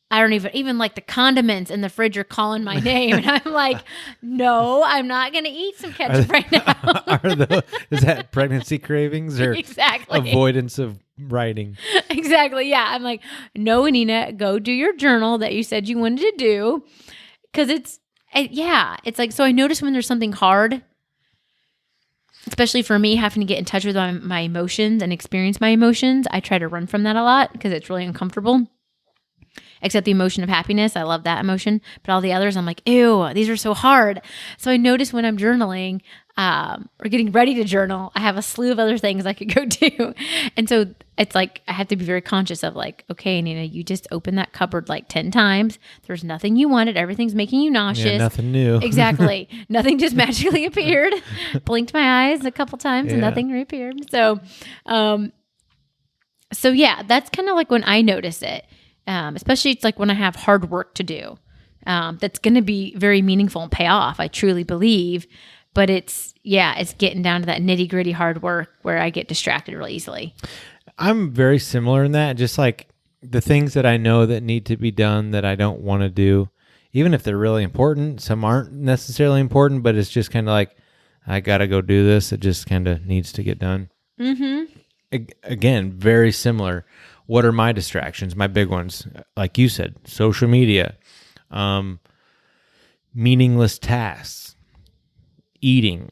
I don't even like the condiments in the fridge are calling my name. And I'm like, no, I'm not going to eat some ketchup right now. Is that pregnancy cravings or exactly avoidance of writing? Exactly. Yeah. I'm like, no, Anina, go do your journal that you said you wanted to do. Because it's like, so I notice when there's something hard, especially for me, having to get in touch with my emotions and experience my emotions, I try to run from that a lot because it's really uncomfortable. Except the emotion of happiness. I love that emotion. But all the others, I'm like, ew, these are so hard. So I notice when I'm journaling or getting ready to journal, I have a slew of other things I could go do. And so it's like I have to be very conscious of like, okay, Nina, you just opened that cupboard like 10 times. There's nothing you wanted. Everything's making you nauseous. Yeah, nothing new. Exactly. Nothing just magically appeared. Blinked my eyes a couple times and nothing reappeared. So yeah, that's kind of like when I notice it. Especially it's like when I have hard work to do, that's going to be very meaningful and pay off. I truly believe, but it's getting down to that nitty gritty hard work where I get distracted really easily. I'm very similar in that. Just like the things that I know that need to be done that I don't want to do, even if they're really important, some aren't necessarily important, but it's just kind of like, I got to go do this. It just kind of needs to get done. Mm-hmm. Again, very similar. What are my distractions? My big ones, like you said, social media, meaningless tasks, eating.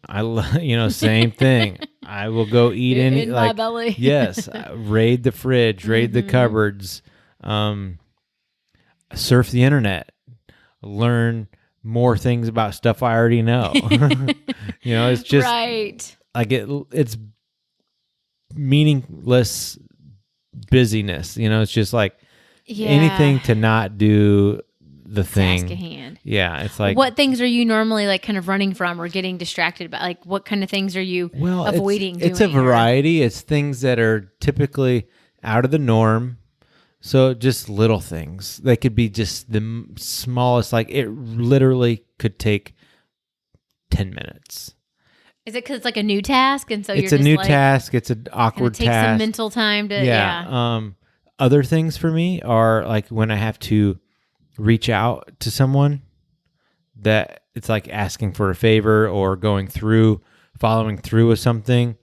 Same thing. I will go eat in my belly. Yes, raid the fridge, raid the cupboards, surf the internet, learn more things about stuff I already know. It's just right. Like it's meaningless busyness. It's just like anything to not do the thing. Task at hand. Yeah, it's like, what things are you normally like kind of running from or getting distracted by? Like what kind of things are you avoiding doing? It's a variety. It's things that are typically out of the norm. So just little things. They could be just the smallest, like it literally could take 10 minutes. Is it because it's like a new task, and so it's a new task? It's an awkward task. Some mental time to Other things for me are like when I have to reach out to someone that it's like asking for a favor or following through with something.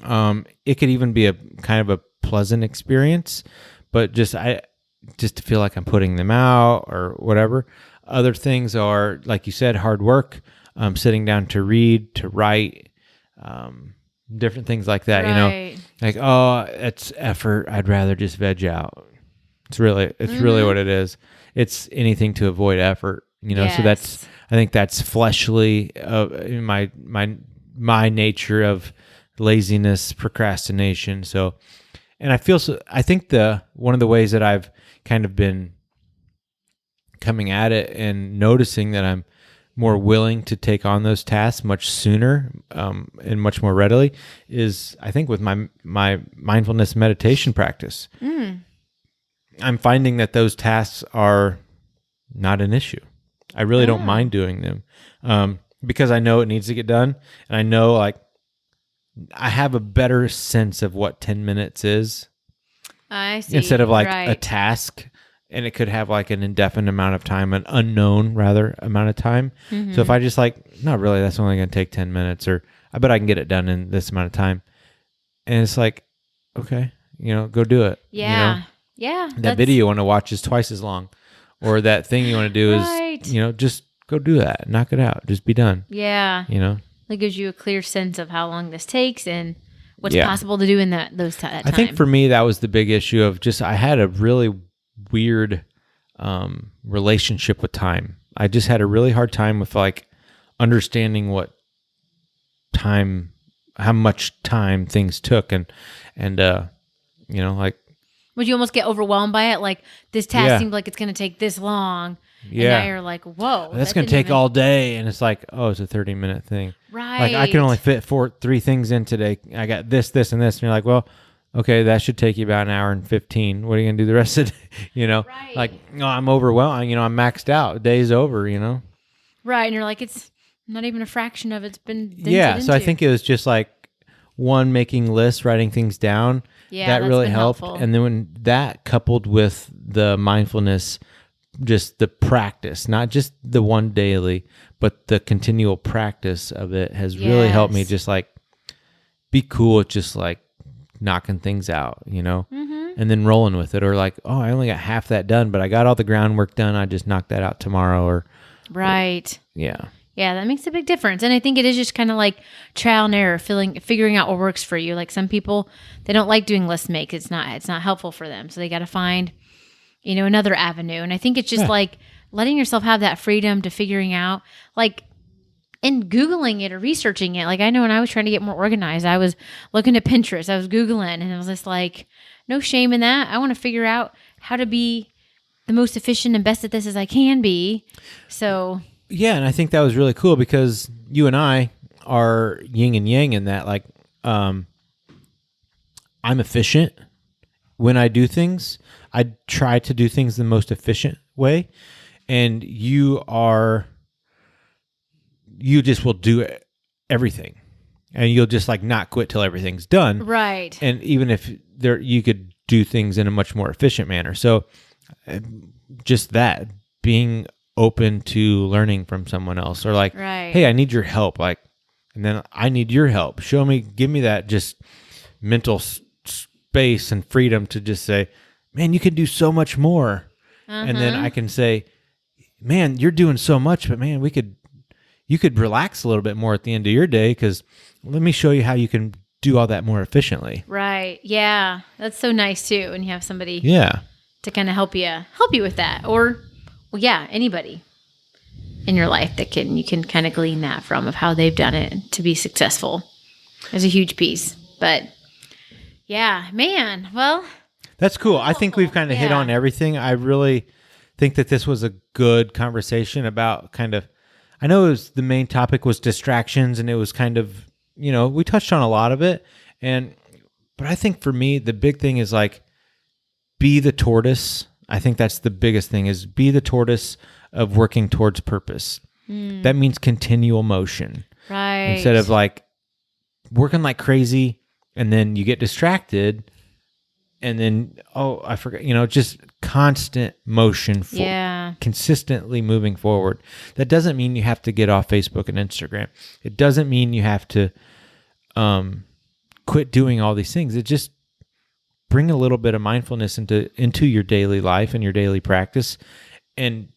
It could even be a kind of a pleasant experience, but just to feel like I'm putting them out or whatever. Other things are, like you said, hard work. Sitting down to read, to write, different things like that, right. Like, oh, it's effort. I'd rather just veg out. It's really what it is. It's anything to avoid effort, Yes. So I think that's fleshly, in my nature of laziness, procrastination. So, and I think one of the ways that I've kind of been coming at it and noticing that I'm more willing to take on those tasks much sooner and much more readily is, I think, with my mindfulness meditation practice. I'm finding that those tasks are not an issue. I really don't mind doing them because I know it needs to get done, and I know like I have a better sense of what 10 minutes is. I see. Instead of like a task. And it could have like an indefinite amount of time, an unknown rather amount of time. Mm-hmm. So if I just like, not really, that's only going to take 10 minutes, or I bet I can get it done in this amount of time. And it's like, okay, go do it. Yeah. Yeah. That video you want to watch is twice as long, or that thing you want to do is, just go do that, knock it out, just be done. Yeah. It gives you a clear sense of how long this takes and what's possible to do in that time. I think for me, that was the big issue of just, I had a really weird relationship with time. I just had a really hard time with like understanding how much time things took, and like Would you almost get overwhelmed by it? Like this task seemed like it's going to take this long. Yeah. And now you're like, whoa. That's going to take all day. And it's like, oh, it's a 30-minute thing. Right. Like I can only fit 3 things in today. I got this, and this. And you're like, well, okay, that should take you about an hour and 15. What are you going to do the rest of the day? Right. Like, no, I'm overwhelmed. I'm maxed out. Day's over, Right. And you're like, it's not even a fraction of it's been So I think it was just like making lists, writing things down. Yeah, that really helped. Helpful. And then when that coupled with the mindfulness, just the practice, not just the one daily, but the continual practice of it has really helped me just like be cool with just like knocking things out, and then rolling with it. Or like, oh, I only got half that done, but I got all the groundwork done. I just knocked that out tomorrow. Right. Yeah. Yeah, that makes a big difference. And I think it is just kind of like trial and error, figuring out what works for you. Like some people, they don't like doing list make. It's not helpful for them. So they got to find, another avenue. And I think it's just like letting yourself have that freedom to figuring out, like, and Googling it or researching it. Like I know when I was trying to get more organized, I was looking at Pinterest, I was Googling, and I was just like, no shame in that. I want to figure out how to be the most efficient and best at this as I can be. So... Yeah, and I think that was really cool because you and I are yin and yang in that. Like, I'm efficient when I do things. I try to do things the most efficient way, and you just will do everything, and you'll just like not quit till everything's done. Right. And even if you could do things in a much more efficient manner. So, just that being open to learning from someone else, or like, hey, I need your help. Like, and then I need your help. Give me that just mental space and freedom to just say, man, you can do so much more. And then I can say, man, you're doing so much, but man, you could relax a little bit more at the end of your day. Cause let me show you how you can do all that more efficiently. Right. Yeah. That's so nice too. When you have somebody to kind of help you with that, or anybody in your life that you can kind of glean that from, of how they've done it to be successful, is a huge piece. But yeah, man, well, that's cool. I think we've kind of hit on everything. I really think that this was a good conversation about I know the main topic was distractions, and it was kind of, we touched on a lot of it. But I think for me, the big thing is like, be the tortoise. I think that's the biggest thing, is be the tortoise of working towards purpose. That means continual motion. Right. Instead of like working like crazy and then you get distracted and then, oh, I forgot, just constant motion, consistently moving forward. That doesn't mean you have to get off Facebook and Instagram. It doesn't mean you have to quit doing all these things. It just bring a little bit of mindfulness into your daily life and your daily practice, and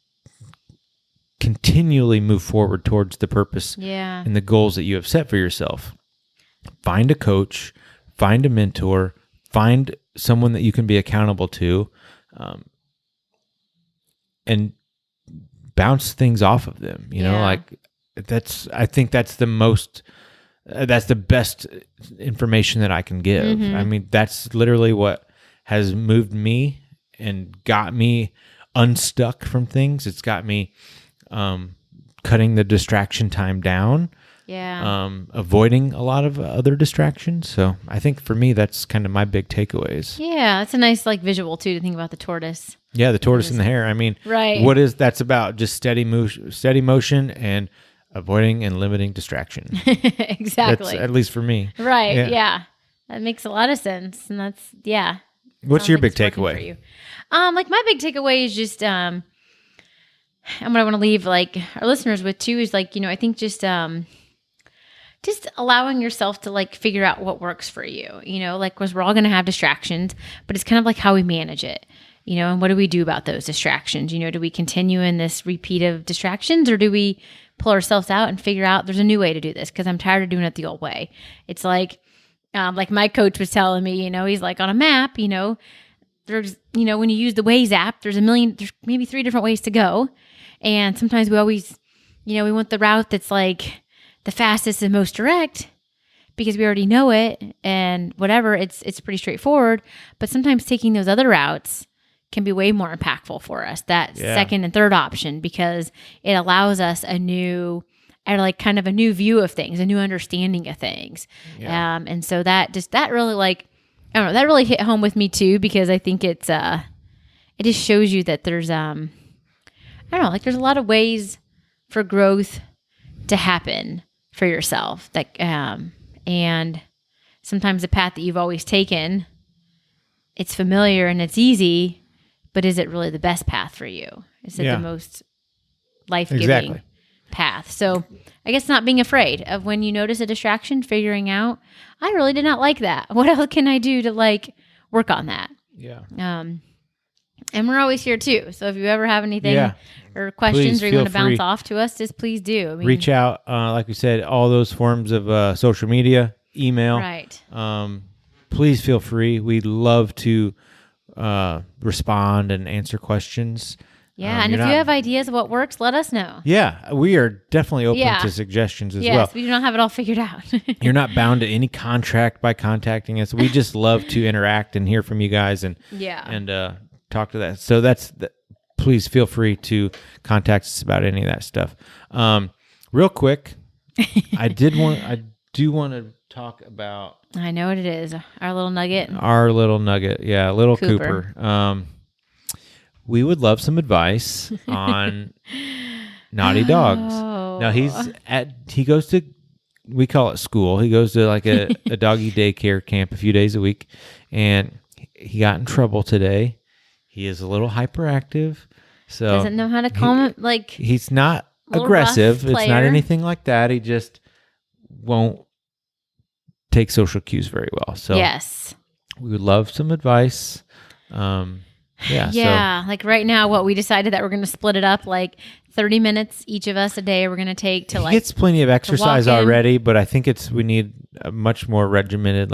continually move forward towards the purpose and the goals that you have set for yourself. Find a coach, find a mentor, find someone that you can be accountable to, and bounce things off of them. I think that's the most... that's the best information that I can give. I mean, that's literally what has moved me and got me unstuck from things. It's got me cutting the distraction time down, avoiding a lot of other distractions. So I think for me, that's kind of my big takeaways. Yeah, that's a nice visual too, to think about the tortoise. Yeah, the tortoise and the hare. I mean, that's about just steady motion and avoiding and limiting distraction. Exactly. That's, at least for me. Right. Yeah. That makes a lot of sense. And that's, What's your big takeaway? You. Like my big takeaway is just, and what I want to leave like our listeners with too is like, I think just allowing yourself to like figure out what works for you, like, because we're all going to have distractions, but it's kind of like how we manage it. And what do we do about those distractions? Do we continue in this repeat of distractions, or do we pull ourselves out and figure out there's a new way to do this? Because I'm tired of doing it the old way. It's like my coach was telling me, he's like, on a map, there's, when you use the Waze app, there's maybe 3 different ways to go. And sometimes we always, we want the route that's like the fastest and most direct. because we already know it and whatever, it's pretty straightforward. But sometimes taking those other routes can be way more impactful for us, that second and third option, because it allows us a new view of things, a new understanding of things. Yeah. And so that really I don't know, that really hit home with me too, because I think it just shows you that there's, there's a lot of ways for growth to happen for yourself. And sometimes the path that you've always taken, it's familiar and it's easy, but is it really the best path for you? Is it the most life-giving path? So I guess not being afraid of when you notice a distraction, figuring out, I really did not like that. What else can I do to work on that? Yeah. And we're always here too. So if you ever have anything or questions, or you want to bounce off to us, just please do. Reach out. Like we said, all those forms of social media, email. Right. Please feel free. We'd love to respond and answer questions. Yeah, and if you have ideas of what works, let us know. Yeah, we are definitely open to suggestions as well. Yes, we do not have it all figured out. You're not bound to any contract by contacting us. We just love to interact and hear from you guys and talk to that. So please feel free to contact us about any of that stuff. Real quick, I do want to talk about. I know what it is. Our little nugget. Yeah, little Cooper. We would love some advice on naughty dogs. Oh. Now he goes to, we call it school. He goes to a doggy daycare camp a few days a week, and he got in trouble today. He is a little hyperactive, so doesn't know how to calm it. He's not aggressive. It's not anything like that. He just won't take social cues very well. So yes, we would love some advice. Yeah. Like right now, what we decided that we're going to split it up 30 minutes each of us a day. We're going to take to he gets plenty of exercise already, but I think we need a much more regimented,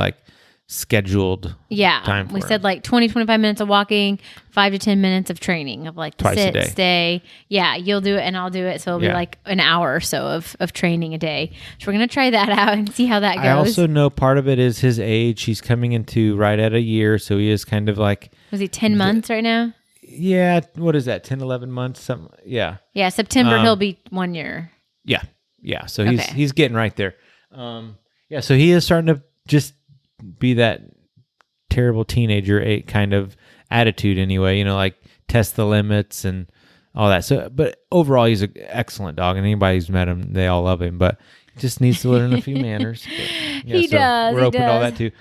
scheduled time for we said 20, 25 minutes of walking, 5 to 10 minutes of training of twice a day. Stay. Yeah, you'll do it and I'll do it. So it'll be an hour or so of training a day. So we're going to try that out and see how that goes. I also know part of it is his age. He's coming into right at a year. So he is kind of was he 10 months right now? Yeah. What is that? 10, 11 months? Something. Yeah. Yeah. September, he'll be 1 year. Yeah. Yeah. So he's getting right there. So he is starting to just be that terrible teenager kind of attitude anyway, test the limits and all that. So, but overall, he's an excellent dog, and anybody who's met him, they all love him, but he just needs to learn a few manners. But, he does. We're open to all that too.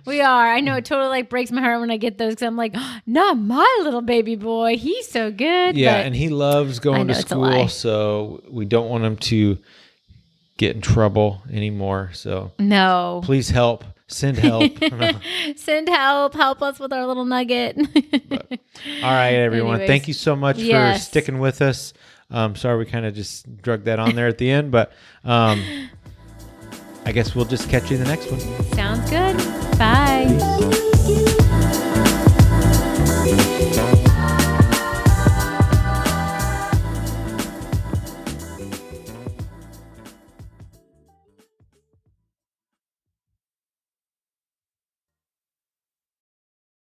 We are. I know it totally breaks my heart when I get those, because I'm not my little baby boy. He's so good. Yeah. And he loves going to school. So we don't want him to get in trouble anymore. So no, please help. Send help. Send help. Help us with our little nugget. All right, everyone. Anyways, thank you so much for sticking with us. Sorry we kind of just drug that on there at the end, but I guess we'll just catch you in the next one. Sounds good. Bye. Peace.